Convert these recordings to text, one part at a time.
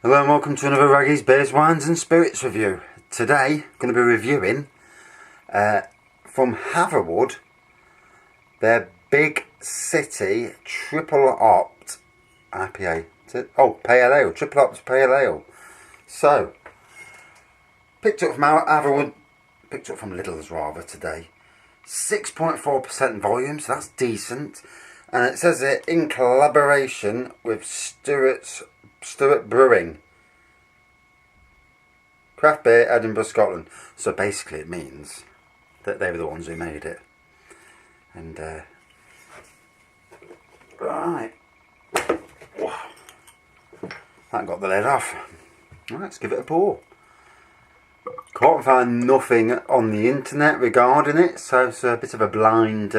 Hello and welcome to another Raggy's Beers, Wines and Spirits review. Today I'm going to be reviewing from Hatherwood their Big City Triple Opt IPA. Oh, Pale Ale, Triple Opt Pale Ale. So, picked up from Hatherwood, picked up from Lidl's rather today. 6.4% volume, so that's decent. And it says it in collaboration with Stewart Brewing, craft beer, Edinburgh, Scotland. So basically it means that they were the ones who made it. And right, that got the lid off. Right, let's give it a pour. Can't find nothing on the internet regarding it, so it's a bit of a blind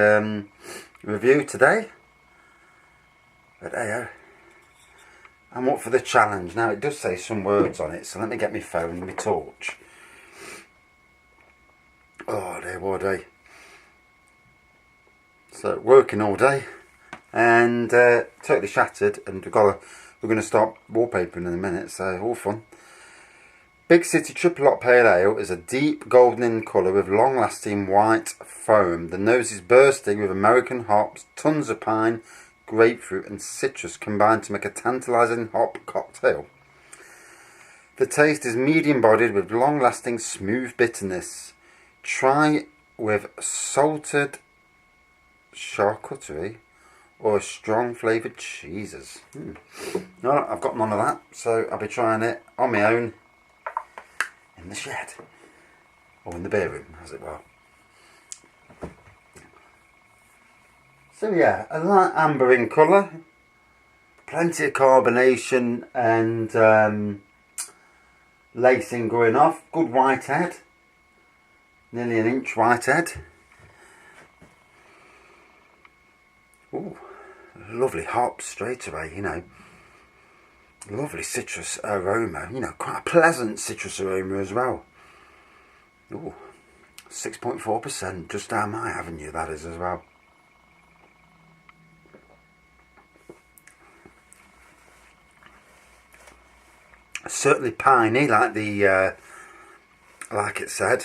review today. But hey, I'm up for the challenge. Now it does say some words on it, so let me get my phone and my torch. Oh dear, what a day. So working all day and totally shattered, and we're going to start wallpapering in a minute, so all fun. Big City Triple Opt Pale Ale is a deep golden in colour with long lasting white foam. The nose is bursting with American hops, tons of pine, grapefruit and citrus combined to make a tantalising hop cocktail. The taste is medium bodied with long lasting smooth bitterness. Try with salted charcuterie or strong flavoured cheeses. No, I've got none of that, so I'll be trying it on my own in the shed, or in the beer room as it were. So yeah, a light amber in colour, plenty of carbonation and lacing going off, good white head, nearly an inch white head. Ooh, lovely hops straight away, you know. Lovely citrus aroma, you know, quite a pleasant citrus aroma as well. Ooh, 6.4%, just down my avenue that is as well. Certainly piney, like the like it said.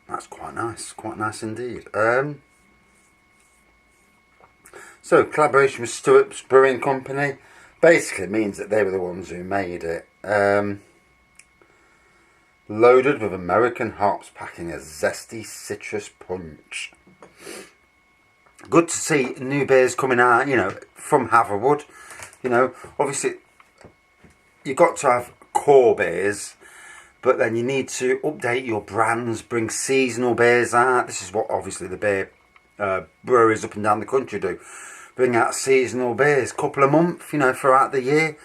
That's quite nice indeed. So collaboration with Stewart Brewing Company basically means that they were the ones who made it. Loaded with American hops, packing a zesty citrus punch. Good to see new beers coming out, you know, from Hatherwood. You know, obviously you've got to have core beers, but then you need to update your brands, bring seasonal beers out. This is what obviously the beer breweries up and down the country do. Bring out seasonal beers, couple of months, you know, throughout the year.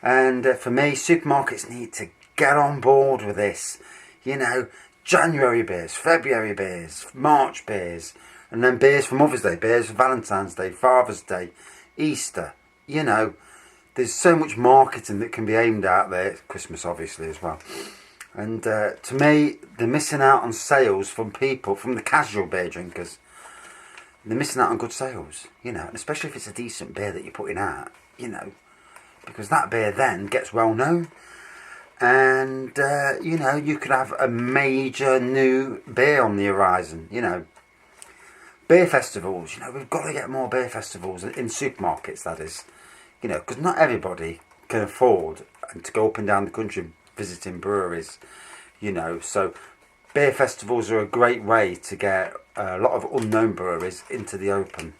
And for me, supermarkets need to get on board with this. You know, January beers, February beers, March beers, and then beers for Mother's Day, beers for Valentine's Day, Father's Day, Easter. You know, there's so much marketing that can be aimed out there. Christmas obviously as well. And to me, they're missing out on sales from people, from the casual beer drinkers. They're missing out on good sales, you know, and especially if it's a decent beer that you're putting out, you know, because that beer then gets well known. And, you know, you could have a major new beer on the horizon, you know. Beer festivals, you know, we've got to get more beer festivals in supermarkets, that is. You know, because not everybody can afford to go up and down the country visiting breweries, you know. So beer festivals are a great way to get a lot of unknown breweries into the open.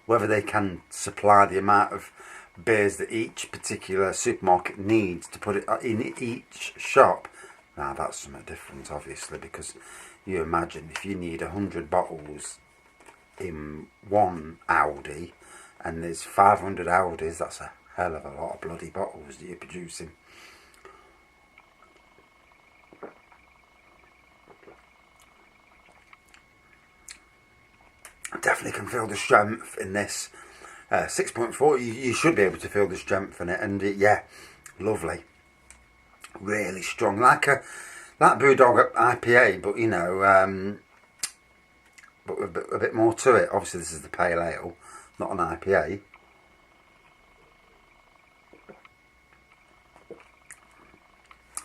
Whether they can supply the amount of beers that each particular supermarket needs to put it in each shop. Now that's something different obviously, because you imagine if you need 100 bottles in one Aldi and there's 500 Aldis, that's a hell of a lot of bloody bottles that you're producing. Definitely can feel the strength in this. 6.4, you should be able to feel the strength in it, and yeah, lovely, really strong, like That Brewdog IPA, but you know, but a bit more to it. Obviously, this is the pale ale, not an IPA.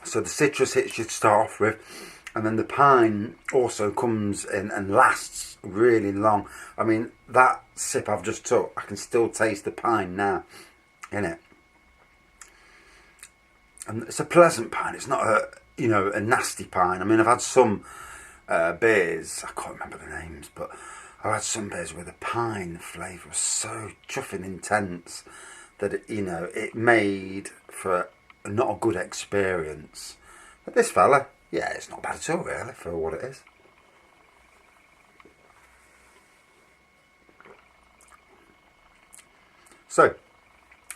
So the citrus hits you to start off with, and then the pine also comes in and lasts really long. I mean, that sip I've just took, I can still taste the pine now in it. And it's a pleasant pine. It's not a, you know, a nasty pine. I mean, I've had some beers, I can't remember the names, but I've had some beers where the pine flavour was so chuffing intense that it, you know, it made for not a good experience. But this fella, yeah, it's not bad at all really for what it is. So,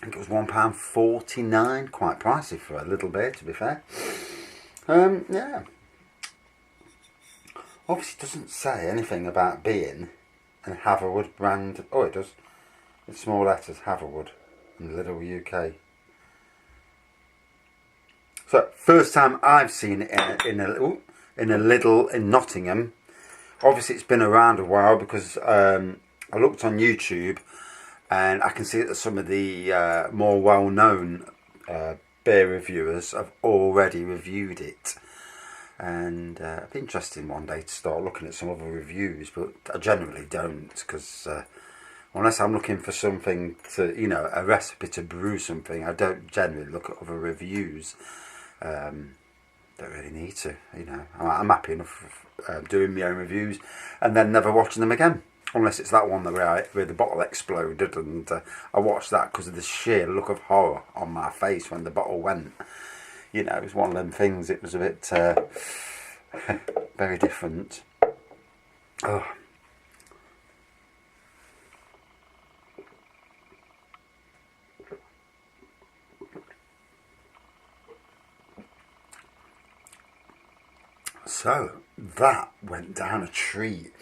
I think it was £1.49, quite pricey for a little beer, to be fair. Yeah. Obviously it doesn't say anything about being a Hatherwood brand. Oh, it does. It's small letters, Hatherwood, and Lidl UK. So, first time I've seen it in a Lidl in Nottingham. Obviously it's been around a while because I looked on YouTube and I can see that some of the more well-known beer reviewers have already reviewed it. And it'd be interesting one day to start looking at some other reviews, but I generally don't, because unless I'm looking for something to, you know, a recipe to brew something, I don't generally look at other reviews. Don't really need to, you know. I'm happy enough doing my own reviews and then never watching them again, unless it's that one where the bottle exploded, and I watched that because of the sheer look of horror on my face when the bottle went. You know, it was one of them things. It was a bit very different. Oh. So that went down a treat.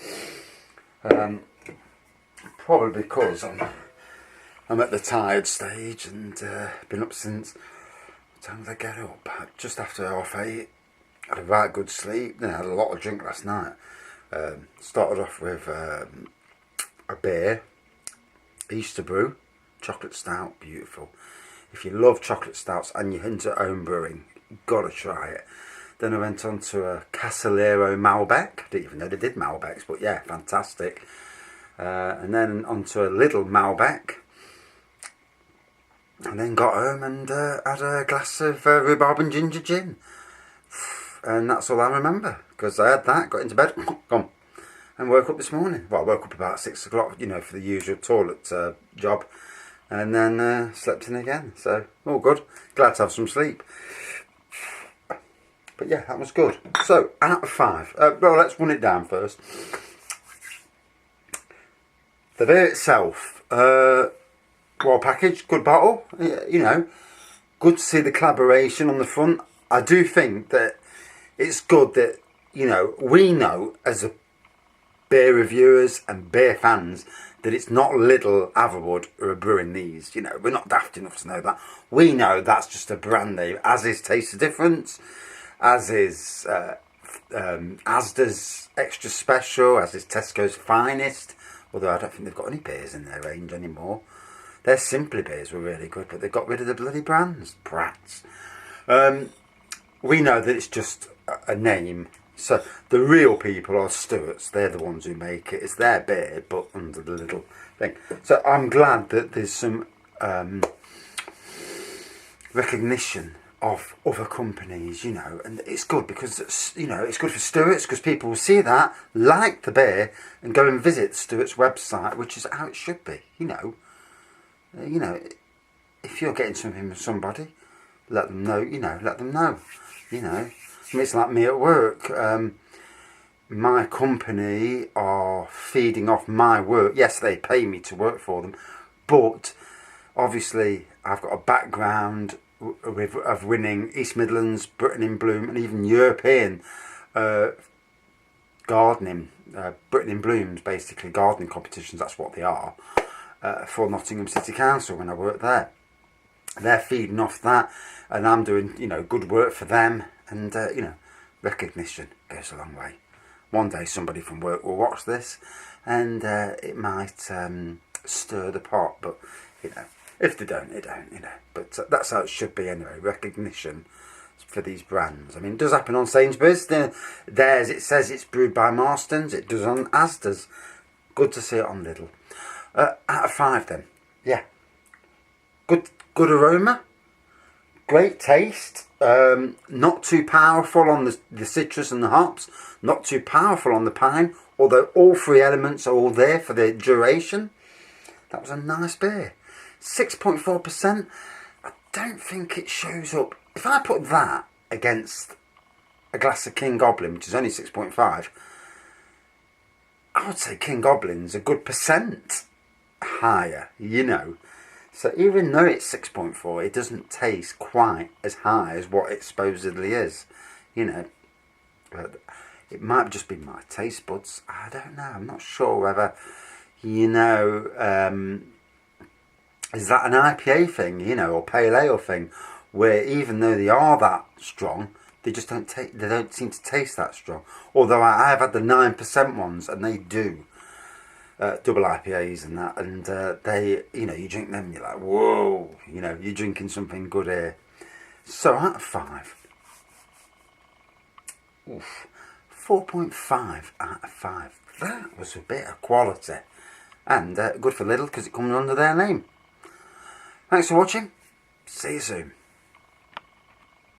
Probably because I'm at the tired stage and been up since. What time did I get up? Just after 8:30. Had a right good sleep. Then I had a lot of drink last night. Started off with a beer, Easter Brew, chocolate stout, beautiful. If you love chocolate stouts and you're into home brewing, you've got to try it. Then I went on to a Casillero Malbec. I didn't even know they did Malbecs, but yeah, fantastic. And then onto a Lidl Malbec. And then got home and had a glass of rhubarb and ginger gin. And that's all I remember, because I had that, got into bed, gone. And woke up this morning. Well, I woke up about 6 o'clock, you know, for the usual toilet job. And then slept in again. So, all good. Glad to have some sleep. But yeah, that was good. So, out of 5. Well, let's run it down first. The beer itself, well packaged, good bottle. You know, good to see the collaboration on the front. I do think that it's good that, you know, we know as a beer reviewers and beer fans that it's not Lidl Hatherwood who are brewing these. You know, we're not daft enough to know that. We know that's just a brand name, as is Taste the Difference, as is Asda's Extra Special, as is Tesco's Finest, although I don't think they've got any beers in their range anymore. Their Simply beers were really good, but they got rid of the bloody brands. Brats. We know that it's just a name. So the real people are Stewart's. They're the ones who make it. It's their beer, but under the little thing. So I'm glad that there's some recognition of other companies, you know, and it's good because, you know, it's good for Stewart's, because people will see that, like the beer, and go and visit Stewart's website, which is how it should be, you know. You know, if you're getting something from somebody, let them know, you know, let them know, you know. I mean, it's like me at work. My company are feeding off my work. Yes, they pay me to work for them, but obviously I've got a background of winning East Midlands, Britain in Bloom, and even European gardening, Britain in Bloom's basically gardening competitions. That's what they are. For Nottingham City Council when I worked there. They're feeding off that, and I'm doing, you know, good work for them, and you know, recognition goes a long way. One day somebody from work will watch this, and it might stir the pot, but you know, if they don't, they don't, you know. But that's how it should be anyway. Recognition for these brands. I mean, it does happen on Sainsbury's. Theirs, it says it's brewed by Marston's. It does on Asda's. Good to see it on Lidl. Out of 5 then. Yeah. Good aroma. Great taste. Not too powerful on the citrus and the hops. Not too powerful on the pine. Although all 3 elements are all there for the duration. That was a nice beer. 6.4%. I don't think it shows up. If I put that against a glass of King Goblin, which is only 6.5, I would say King Goblin's a good percent higher, you know. So even though it's 6.4, it doesn't taste quite as high as what it supposedly is, you know. But it might just be my taste buds. I don't know. I'm not sure whether, you know, is that an IPA thing, you know, or pale ale thing, where even though they are that strong, they just don't seem to taste that strong. Although I have had the 9% ones, and they do double IPAs and that, and they, you know, you drink them and you're like, whoa, you know, you're drinking something good here. So out of 5, 4.5 out of 5. That was a bit of quality, and good for Lidl because it comes under their name. Thanks for watching. See you soon.